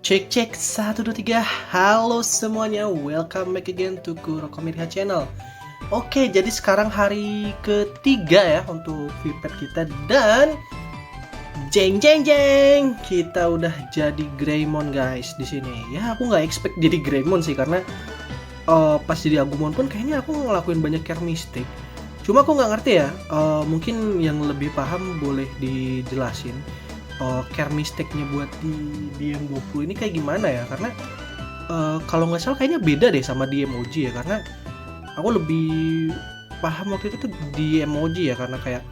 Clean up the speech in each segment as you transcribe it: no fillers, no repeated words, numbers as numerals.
Cek cek 1 2 3. Halo semuanya, welcome back again to Kuroko Mirha Channel. Oke, jadi sekarang hari ketiga ya untuk VPET kita dan jeng jeng jeng, kita udah jadi Greymon guys di sini. Ya aku nggak expect jadi Greymon sih karena pas jadi Agumon pun kayaknya aku ngelakuin banyak care mistake. Cuma aku nggak ngerti ya, mungkin yang lebih paham boleh dijelasin care mistake-nya buat di DM20 ini kayak gimana ya, karena kalau nggak salah kayaknya beda deh sama di emoji ya, karena aku lebih paham waktu itu tuh di emoji ya, karena kayak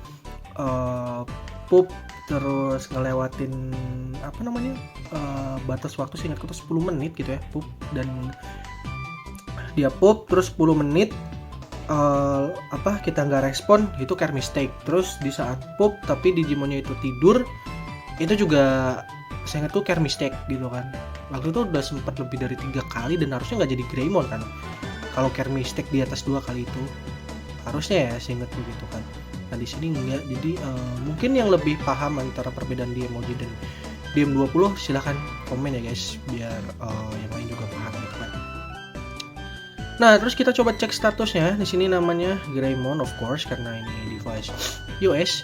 pup terus ngelewatin apa namanya batas waktu, seingatku tuh 10 menit gitu ya, pup, dan dia pup terus 10 menit kita nggak respon, itu care mistake. Terus di saat pup tapi Digimonnya itu tidur, itu juga saya ingatku care mistake gitu kan. Waktu itu udah sempat lebih dari 3 kali dan harusnya nggak jadi Greymon kan kalau care mistake di atas 2 kali itu, harusnya ya saya ingatku gitu kan. Nah di sini enggak, jadi mungkin yang lebih paham antara perbedaan di emoji dan DM20 silahkan komen ya guys, biar yang lain juga paham gitu kan. Nah terus kita coba cek statusnya. Di sini namanya Greymon of course karena ini device iOS.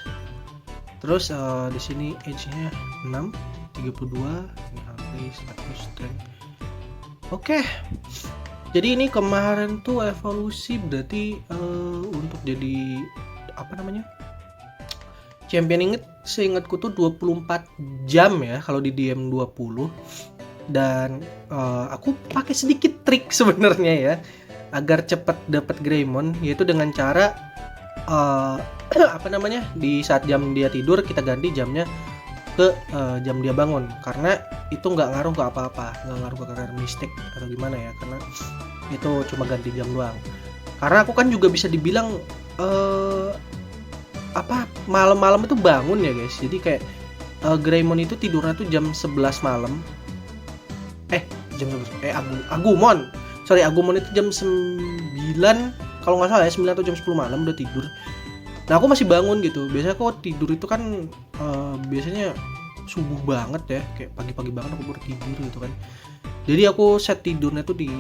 Terus di sini age-nya 6, 32, ini status strength. Oke. Jadi ini kemarin tuh evolusi, berarti untuk jadi apa namanya? Champion inget, seingatku tuh 24 jam ya kalau di DM20. Dan aku pakai sedikit trik sebenarnya ya agar cepat dapat Greymon, yaitu dengan cara di saat jam dia tidur kita ganti jamnya ke jam dia bangun, karena itu nggak ngaruh ke apa-apa, nggak ngaruh ke care mistake atau gimana ya, karena itu cuma ganti jam doang. Karena aku kan juga bisa dibilang malam-malam itu bangun ya guys, jadi kayak Greymon itu tidurnya tuh jam 11 malam. Agumon itu jam 9 kalau nggak salah ya, 9 atau jam 10 malam udah tidur. Nah aku masih bangun gitu. Biasanya kok tidur itu kan biasanya subuh banget ya, kayak pagi-pagi banget aku baru tidur gitu kan. Jadi aku set tidurnya tuh di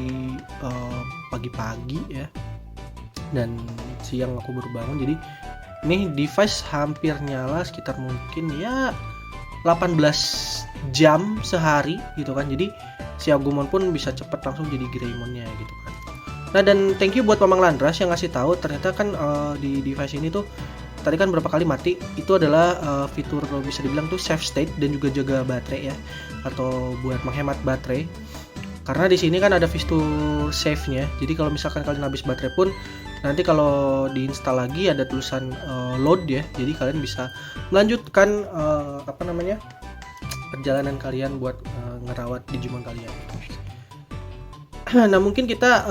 pagi-pagi ya, dan siang aku baru bangun. Jadi ini device hampir nyala sekitar mungkin ya 18 jam sehari gitu kan. Jadi si Agumon pun bisa cepet langsung jadi Greymonnya gitu kan. Nah dan thank you buat Mamang Landras yang ngasih tahu ternyata kan di device ini tuh tadi kan berapa kali mati, itu adalah fitur bisa dibilang tuh save state dan juga jaga baterai ya, atau buat menghemat baterai. Karena di sini kan ada fitur save-nya. Jadi kalau misalkan kalian habis baterai pun nanti kalau diinstal lagi ada tulisan load ya. Jadi kalian bisa melanjutkan perjalanan kalian buat ngerawat Digimon kalian. Nah mungkin kita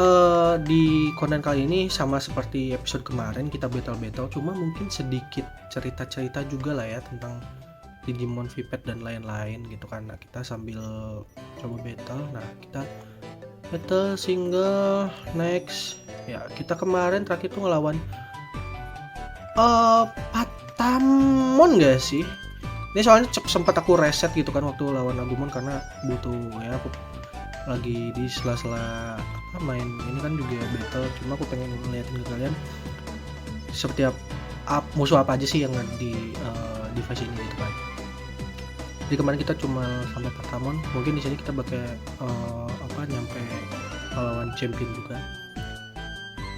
di konten kali ini sama seperti episode kemarin, kita battle, cuma mungkin sedikit cerita-cerita juga lah ya tentang Digimon VPET dan lain-lain gitu kan. Nah kita sambil coba battle. Nah kita battle single next ya. Kita kemarin terakhir tuh ngelawan Patamon gak sih? Ini soalnya sempat aku reset gitu kan waktu lawan Agumon, karena butuh ya, aku lagi di sela-sela main ini kan juga battle, cuma aku pengen ngeliatin ke kalian seperti musuh apa aja sih yang ada di device ini gitu kan. Jadi kemarin kita cuma sampai Patamon, mungkin di sini kita pakai nyampe melawan champion juga.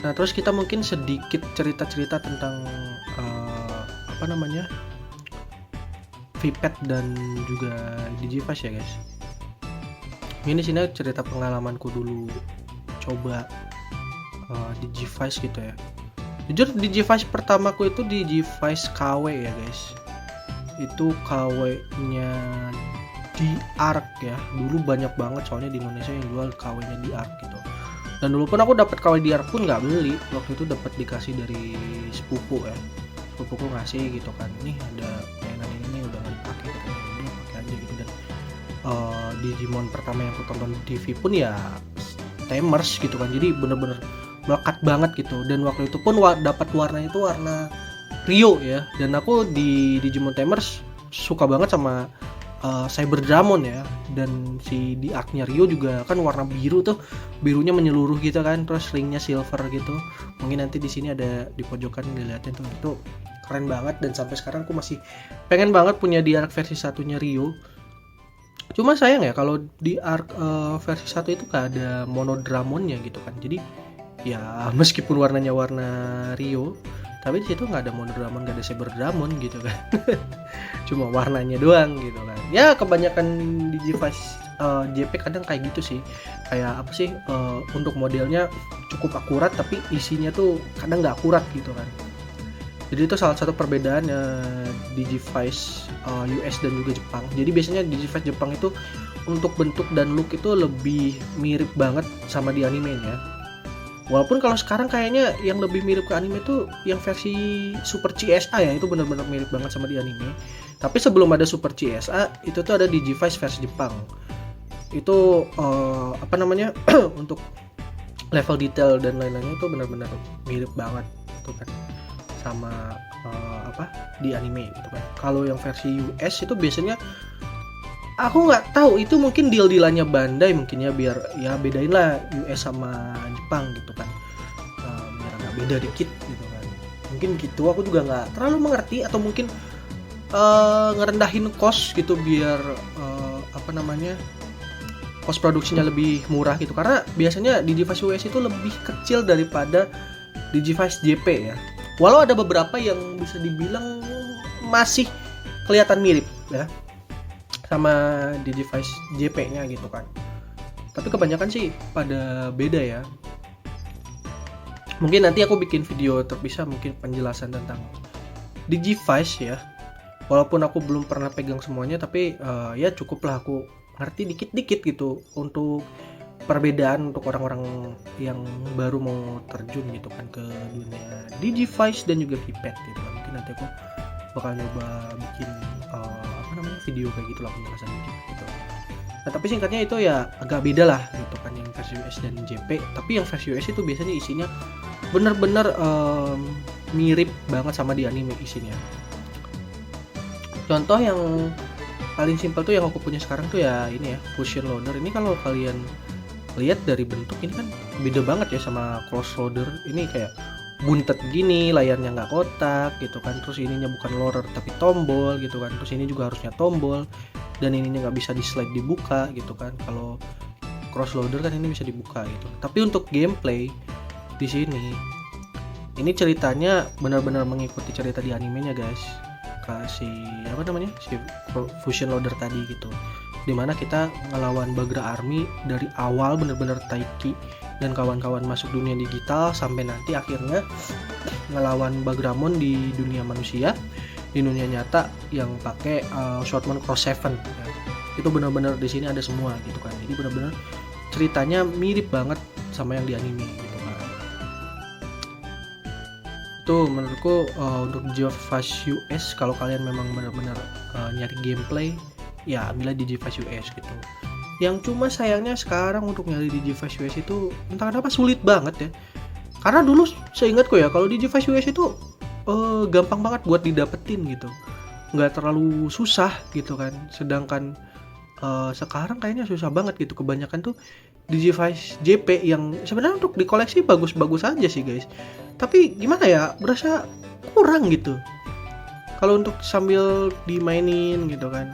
Nah terus kita mungkin sedikit cerita-cerita tentang VPET dan juga Digivice ya guys. Ini sini cerita pengalamanku dulu coba Digivice gitu ya. Jujur Digivice pertamaku itu Digivice KW ya guys. Itu KW-nya di ARC ya. Dulu banyak banget soalnya di Indonesia yang jual KW-nya di ARC gitu. Dan dulu pun aku dapat KW di ARC pun nggak beli. Waktu itu dapat dikasih dari sepupu ya. Sepupuku ngasih gitu kan. Nih ada mainan ini udah nggak dipakai, udah pakai aja gitu. Dan Digimon pertama yang aku tonton di TV pun ya Tamers gitu kan. Jadi bener-bener melekat banget gitu. Dan waktu itu pun dapat warnanya itu warna Rio ya. Dan aku di Digimon Tamers suka banget sama Cyber Dramon ya, dan si di arc-nya Rio juga kan warna biru tuh, birunya menyeluruh gitu kan, terus ringnya silver gitu. Mungkin nanti di sini ada di pojokan dilihatin tuh, itu keren banget, dan sampai sekarang aku masih pengen banget punya di arc versi satunya Rio. Cuma sayang ya kalau di arc versi 1 itu gak ada monodramonnya gitu kan. Jadi ya meskipun warnanya warna Rio, tapi di situ nggak ada monodramon, nggak ada Cyber Dramon gitu kan. Cuma warnanya doang gitu kan. Ya kebanyakan Digivice JP kadang kayak gitu sih. Kayak apa sih, untuk modelnya cukup akurat tapi isinya tuh kadang nggak akurat gitu kan. Jadi itu salah satu perbedaan Digivice US dan juga Jepang. Jadi biasanya Digivice Jepang itu untuk bentuk dan look itu lebih mirip banget sama di animenya. Walaupun kalau sekarang kayaknya yang lebih mirip ke anime tuh yang versi Super CSA ya, itu benar-benar mirip banget sama di anime. Tapi sebelum ada Super CSA itu tuh ada Digivice versi Jepang. Itu apa namanya untuk level detail dan lain-lainnya itu benar-benar mirip banget gitu kan sama apa di anime gitu kan. Kalau yang versi US itu biasanya aku nggak tahu, itu mungkin deal-dealannya Bandai mungkin ya, biar ya bedain lah US sama Jepang gitu kan, biar nggak beda dikit gitu kan, mungkin gitu. Aku juga nggak terlalu mengerti, atau mungkin ngerendahin cost gitu biar apa namanya cost produksinya lebih murah gitu, karena biasanya Digivice US itu lebih kecil daripada Digivice JP ya, walau ada beberapa yang bisa dibilang masih kelihatan mirip ya sama Digivice JP-nya gitu kan. Tapi kebanyakan sih pada beda ya. Mungkin nanti aku bikin video terpisah mungkin penjelasan tentang Digivice ya. Walaupun aku belum pernah pegang semuanya, tapi ya cukuplah aku ngerti dikit-dikit gitu untuk perbedaan untuk orang-orang yang baru mau terjun gitu kan ke dunia Digivice dan juga Pipet gitu kan. Mungkin nanti aku bakal nyoba bikin apa namanya video kayak gitu lah, penjelasan gitu. Nah tapi singkatnya itu ya agak beda lah gitu kan yang versi US dan JP. Tapi yang versi US itu biasanya isinya bener-bener mirip banget sama di anime isinya. Contoh yang paling simpel tuh yang aku punya sekarang tuh ya ini ya, Fusion Loader. Ini kalau kalian lihat dari bentuk ini kan beda banget ya sama Cross Loader. Ini kayak buntet gini, layarnya nggak kotak gitu kan, terus ininya bukan loader tapi tombol gitu kan, terus ini juga harusnya tombol, dan ininya nggak bisa di slide dibuka gitu kan. Kalau cross loader kan ini bisa dibuka gitu. Tapi untuk gameplay di sini, ini ceritanya benar-benar mengikuti cerita di animenya guys, kasih apa namanya si Fusion Loader tadi gitu, dimana kita ngelawan Bagra Army dari awal benar-benar Taiki dan kawan-kawan masuk dunia digital sampai nanti akhirnya ngelawan Bagramon di dunia manusia, di dunia nyata yang pakai Swordman Cross 7 ya. Itu benar-benar di sini ada semua gitu kan. Jadi benar-benar ceritanya mirip banget sama yang di anime gitu kan. Itu menurutku untuk Digivice US kalau kalian memang benar-benar nyari gameplay ya ambillah Digivice US gitu. Yang cuma sayangnya sekarang untuk nyari Digivice US itu entah kenapa sulit banget ya. Karena dulu seingatku ya kalau Digivice US itu gampang banget buat didapetin gitu, nggak terlalu susah gitu kan. Sedangkan sekarang kayaknya susah banget gitu. Kebanyakan tuh Digivice JP yang sebenarnya untuk dikoleksi bagus-bagus aja sih guys, tapi gimana ya, berasa kurang gitu kalau untuk sambil dimainin gitu kan.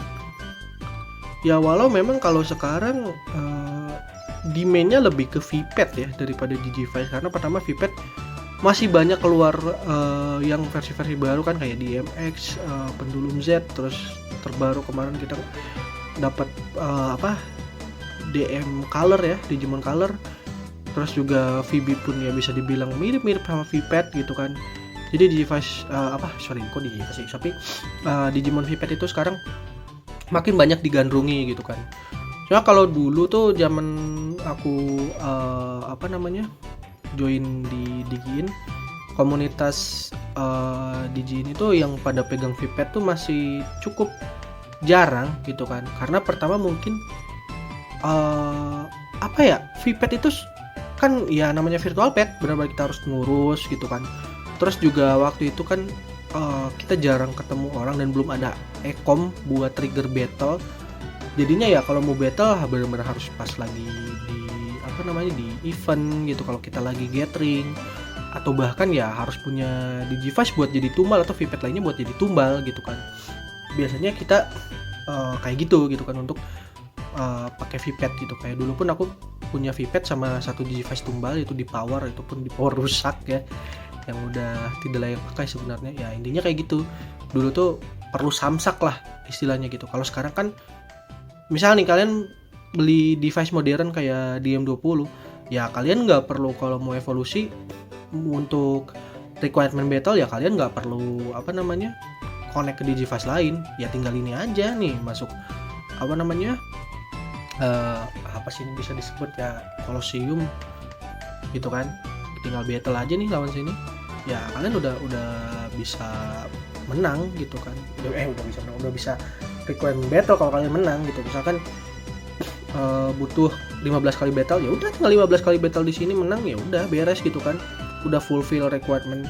Ya walau memang kalau sekarang demand-nya lebih ke VPET ya daripada Digivice, karena pertama VPET masih banyak keluar yang versi-versi baru kan, kayak DMX, Pendulum Z, terus terbaru kemarin kita dapat DM Color ya, Digimon Color, terus juga VB pun ya bisa dibilang mirip-mirip sama VPET gitu kan. Jadi Digivice tapi Digimon VPET itu sekarang makin banyak digandrungi gitu kan. Cuma kalau dulu tuh zaman aku join di Digin, komunitas Digin itu yang pada pegang VPET tuh masih cukup jarang gitu kan. Karena pertama mungkin VPET itu kan ya namanya virtual pet, benar-benar kita harus ngurus gitu kan. Terus juga waktu itu kan kita jarang ketemu orang dan belum ada ekom buat trigger battle. Jadinya ya kalau mau battle benar-benar harus pas lagi di di event gitu, kalau kita lagi gathering, atau bahkan ya harus punya Digivice buat jadi tumbal atau VPET lainnya buat jadi tumbal gitu kan. Biasanya kita kayak gitu kan untuk pakai VPET gitu. Kayak dulu pun aku punya VPET sama satu Digivice tumbal, itu di power, itu pun di power rusak ya, yang udah tidak layak pakai sebenarnya. Ya intinya kayak gitu. Dulu tuh perlu samsak lah istilahnya gitu. Kalau sekarang kan misalnya nih kalian beli device modern kayak DM20, ya kalian nggak perlu, kalau mau evolusi untuk requirement battle ya kalian nggak perlu connect ke Digivice lain, ya tinggal ini aja nih masuk apa sih ini bisa disebut ya, Colosseum gitu kan, tinggal battle aja nih lawan sini, ya kalian udah bisa menang gitu kan, udah bisa requirement battle kalau kalian menang gitu. Misalkan butuh 15 kali battle, ya udah tinggal 15 kali battle di sini menang, ya udah beres gitu kan, udah fulfill requirement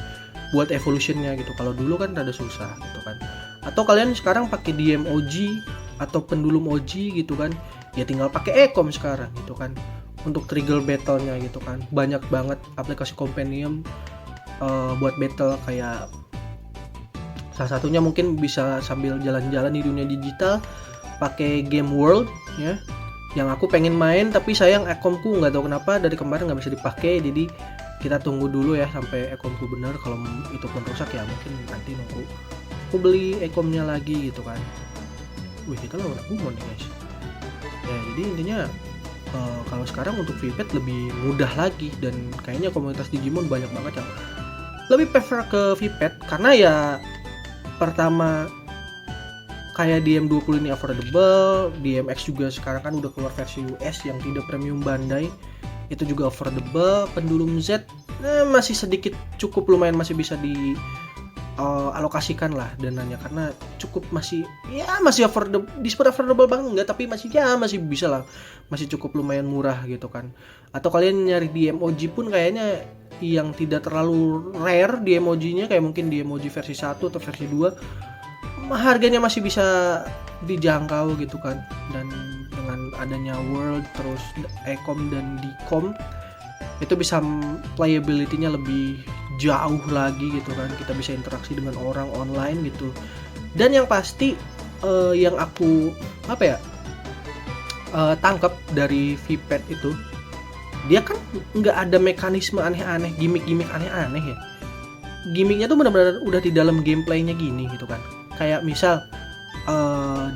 buat evolutionnya gitu. Kalau dulu kan rada susah gitu kan. Atau kalian sekarang pakai DMOG atau pendulum OG gitu kan, ya tinggal pakai Ecom sekarang gitu kan untuk trigger battle-nya gitu kan. Banyak banget aplikasi companion buat battle, kayak salah satunya mungkin bisa sambil jalan-jalan di dunia digital pakai Game World ya, yang aku pengen main tapi sayang ekomku nggak tahu kenapa dari kemarin nggak bisa dipakai. Jadi kita tunggu dulu ya sampai ekomku bener. Kalau itu pun rusak ya mungkin nanti nunggu aku beli ekomnya lagi gitu kan. Wih, kita lawan Agumon nih guys ya. Jadi intinya kalau sekarang untuk VPET lebih mudah lagi, dan kayaknya komunitas Digimon banyak banget yang lebih prefer ke VPET karena ya pertama kayak DM20 ini affordable, DMX juga sekarang kan udah keluar versi US yang tidak premium Bandai, itu juga affordable. Pendulum Z masih sedikit cukup lumayan masih bisa di alokasikan lah dananya karena cukup masih affordable, disebut affordable banget enggak, tapi masih bisa lah, masih cukup lumayan murah gitu kan. Atau kalian nyari DMOG pun kayaknya yang tidak terlalu rare DMOG-nya, kayak mungkin DMOG versi 1 atau versi 2 harganya masih bisa dijangkau gitu kan. Dan dengan adanya World terus Ecom dan Dcom itu bisa playability-nya lebih jauh lagi gitu kan, kita bisa interaksi dengan orang online gitu. Dan yang pasti yang aku tangkap dari VPET itu, dia kan nggak ada mekanisme aneh-aneh, gimmick aneh-aneh ya. Gimmicknya tuh benar-benar udah di dalam gameplaynya gini gitu kan. Kayak misal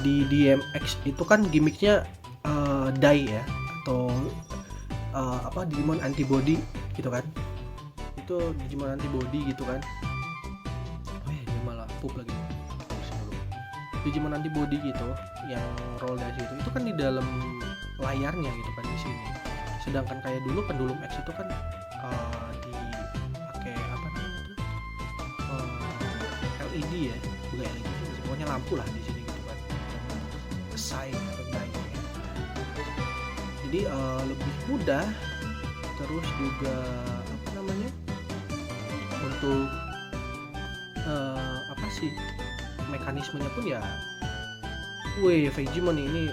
di DMX itu kan gimmicknya die ya, atau Digimon antibody gitu kan. Itu Digimon antibody gitu kan. Ini malah pup lagi. Digimon antibody gitu yang roll dash itu kan di dalam layarnya gitu kan di sini. Sedangkan kayak dulu pendulum X itu kan dipakai LED ya, bukan LED sih, pokoknya lampu lah di sini gitu kan, sign atau die. Jadi lebih mudah, terus juga untuk mekanismenya pun ya, Vegemon ini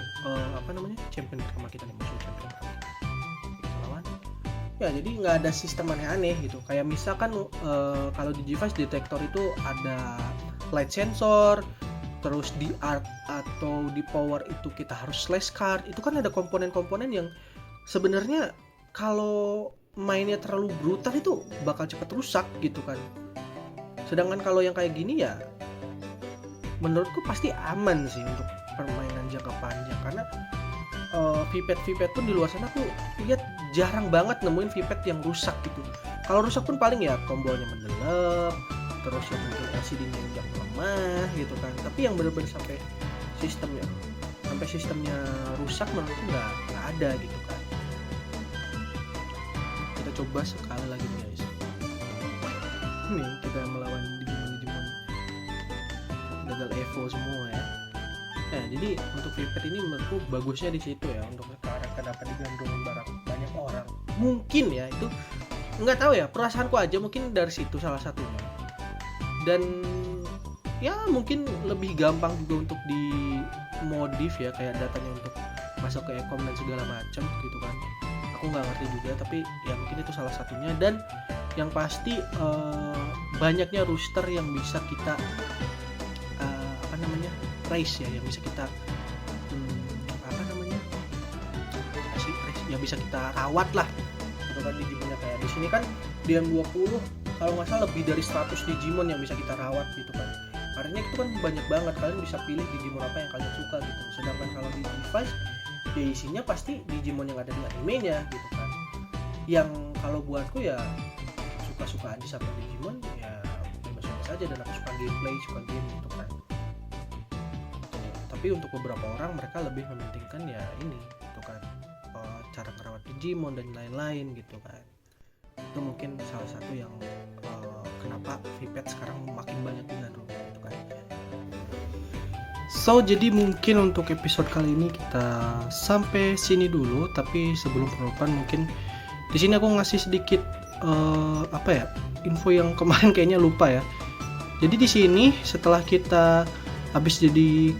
champion pertama kita nih, musuh champion pertama kita lawan. Ya jadi nggak ada sistem aneh-aneh gitu. Kayak misalkan kalau di Digivice detektor itu ada light sensor, terus di arc atau di power itu kita harus slash card. Itu kan ada komponen-komponen yang sebenarnya kalau mainnya terlalu brutal itu bakal cepat rusak gitu kan. Sedangkan kalau yang kayak gini ya menurutku pasti aman sih untuk permainan jangka panjang, karena VPET pun di luar sana aku lihat jarang banget nemuin VPET yang rusak gitu. Kalau rusak pun paling ya tombolnya mendelep, terus yang mungkin LCD-nya yang lemah gitu kan. Tapi yang benar-benar sampai sistemnya rusak menurutku nggak ada gitu kan. Kita coba sekali lagi nih guys. Nih kita melawan Digimon gagal Evo semua ya. Nah jadi untuk VPET ini menurutku bagusnya di situ ya, untuk sekarang kenapa digandrungin banyak orang. Mungkin ya itu nggak tahu ya, perasaanku aja, mungkin dari situ salah satunya. Dan ya mungkin lebih gampang juga untuk dimodif ya, kayak datanya untuk masuk ke Ecom dan segala macam gitu kan. Aku nggak ngerti juga, tapi ya mungkin itu salah satunya. Dan yang pasti banyaknya rooster yang bisa kita raise ya, yang bisa kita yang bisa kita rawat lah gitu kan. Digimonnya kayak di sini kan DM20 kalau nggak salah lebih dari 100 Digimon yang bisa kita rawat gitu kan. Artinya itu kan banyak banget, kalian bisa pilih Digimon apa yang kalian suka gitu. Sedangkan kalau di device ya isinya pasti Digimon yang ada di animenya gitu kan. Yang kalau buatku ya suka-suka aja sama Digimon ya, bebas-bebas aja, dan aku suka gameplay, suka game gitu kan. Tapi untuk beberapa orang mereka lebih mementingkan ya ini gitu kan, cara merawat Digimon dan lain-lain gitu kan. Itu mungkin salah satu yang kenapa VPet sekarang makin banyak digandrungi gitu kan. So jadi mungkin untuk episode kali ini kita sampai sini dulu. Tapi sebelum penutupan mungkin di sini aku ngasih sedikit info yang kemarin kayaknya lupa ya. Jadi di sini setelah kita habis jadi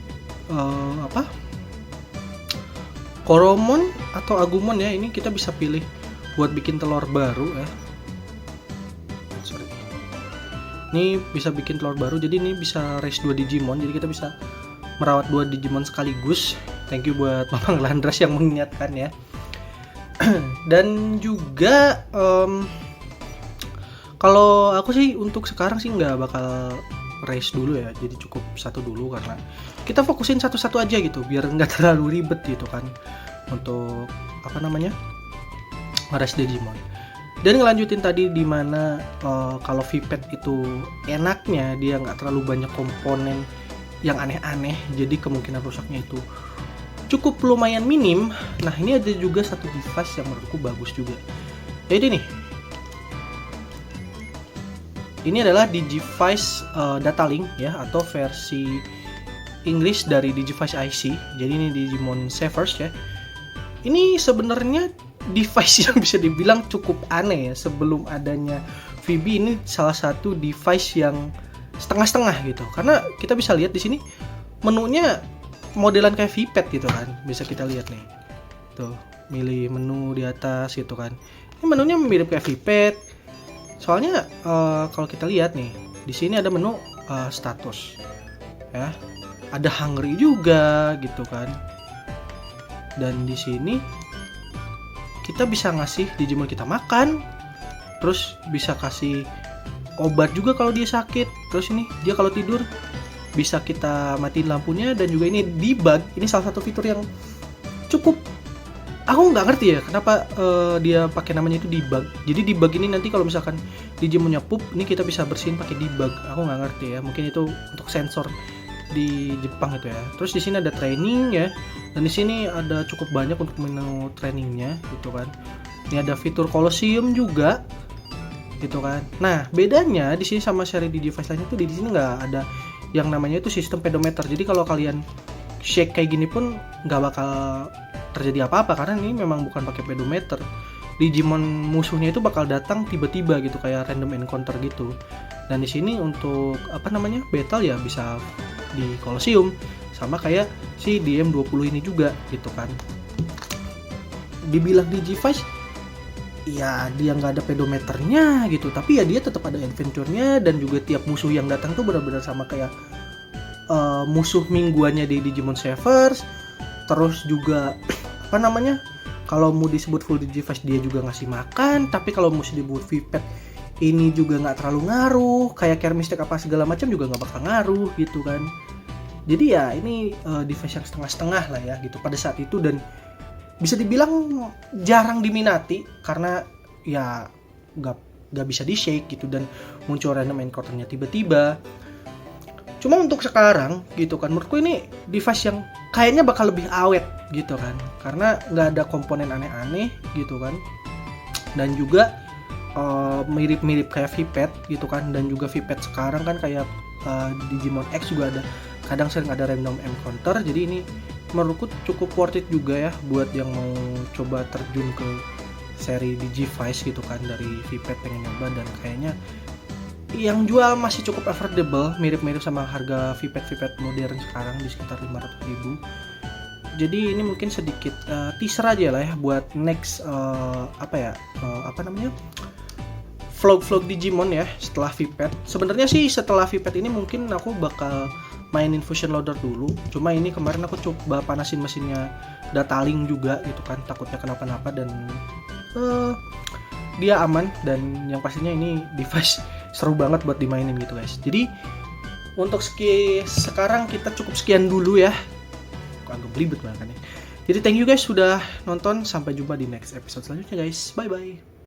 Koromon atau Agumon ya, ini kita bisa pilih buat bikin telur baru ya. Ini bisa bikin telur baru, jadi ini bisa raise 2 Digimon, jadi kita bisa merawat 2 Digimon sekaligus. Thank you buat Mamang Landras yang mengingatkan ya. Dan juga kalau aku sih untuk sekarang sih nggak bakal race dulu ya, jadi cukup satu dulu karena kita fokusin satu-satu aja gitu biar nggak terlalu ribet gitu kan untuk race Digimon. Dan ngelanjutin tadi dimana kalau VPet itu enaknya dia nggak terlalu banyak komponen yang aneh-aneh, jadi kemungkinan rusaknya itu cukup lumayan minim. Nah ini ada juga satu device yang menurutku bagus juga, jadi nih, ini adalah Digivice Datalink ya, atau versi Inggris dari Digivice IC. Jadi ini Digimon Savers ya. Ini sebenarnya device yang bisa dibilang cukup aneh ya. Sebelum adanya VB, ini salah satu device yang setengah-setengah gitu. Karena kita bisa lihat di sini menunya modelan kayak VPet gitu kan. Bisa kita lihat nih. Tuh, milih menu di atas gitu kan. Ini menunya mirip kayak VPet. Soalnya kalau kita lihat nih, di sini ada menu status, ya, ada hungry juga gitu kan. Dan di sini kita bisa ngasih Digimon kita makan, terus bisa kasih obat juga kalau dia sakit. Terus ini dia kalau tidur bisa kita matiin lampunya, dan juga ini debug. Ini salah satu fitur yang cukup, aku nggak ngerti ya kenapa dia pakai namanya itu debug. Jadi debug ini nanti kalau misalkan Digimonnya pup, ini kita bisa bersihin pakai debug. Aku nggak ngerti ya, mungkin itu untuk sensor di Jepang itu ya. Terus di sini ada training ya, dan di sini ada cukup banyak untuk menu trainingnya gitu kan. Ini ada fitur Colosseum juga gitu kan. Nah bedanya di sini sama seri Digivice lainnya tuh di sini nggak ada yang namanya itu sistem pedometer. Jadi kalau kalian shake kayak gini pun nggak bakal terjadi apa-apa karena ini memang bukan pakai pedometer. Digimon musuhnya itu bakal datang tiba-tiba gitu, kayak random encounter gitu. Dan di sini untuk battle ya bisa di Colosseum, sama kayak si DM20 ini juga gitu kan. Dibilang Digivice ya dia nggak ada pedometernya gitu, tapi ya dia tetap ada adventure-nya, dan juga tiap musuh yang datang tuh benar-benar sama kayak musuh mingguannya di Digimon Savers. Terus juga kalau mau disebut full Digivice dia juga ngasih makan, tapi kalau mau disebut VPet ini juga nggak terlalu ngaruh, kayak Kermistek apa segala macam juga nggak bakal ngaruh gitu kan. Jadi ya ini device yang setengah-setengah lah ya gitu pada saat itu, dan bisa dibilang jarang diminati karena ya nggak bisa di shake gitu, dan muncul random encounter-nya tiba-tiba. Cuma untuk sekarang gitu kan, menurutku ini device yang kayaknya bakal lebih awet gitu kan, karena nggak ada komponen aneh-aneh gitu kan, dan juga mirip-mirip kayak VPet gitu kan. Dan juga VPet sekarang kan kayak Digimon X juga ada, kadang sering ada random encounter. Jadi ini menurutku cukup worth it juga ya buat yang mau coba terjun ke seri Digivice gitu kan, dari VPet pengen nyoba, dan kayaknya yang jual masih cukup affordable, mirip-mirip sama harga VPad modern sekarang di sekitar 500.000. Jadi ini mungkin sedikit teaser aja lah ya buat next vlog Digimon ya setelah VPad. Sebenarnya sih setelah VPad ini mungkin aku bakal mainin Fusion Loader dulu. Cuma ini kemarin aku coba panasin mesinnya Dataling juga gitu kan, takutnya kenapa-napa, dan dia aman, dan yang pastinya ini device seru banget buat dimainin gitu guys. Jadi untuk sekarang kita cukup sekian dulu ya. Agak belibet banget kan ya. Jadi thank you guys sudah nonton, sampai jumpa di next episode selanjutnya guys. Bye bye.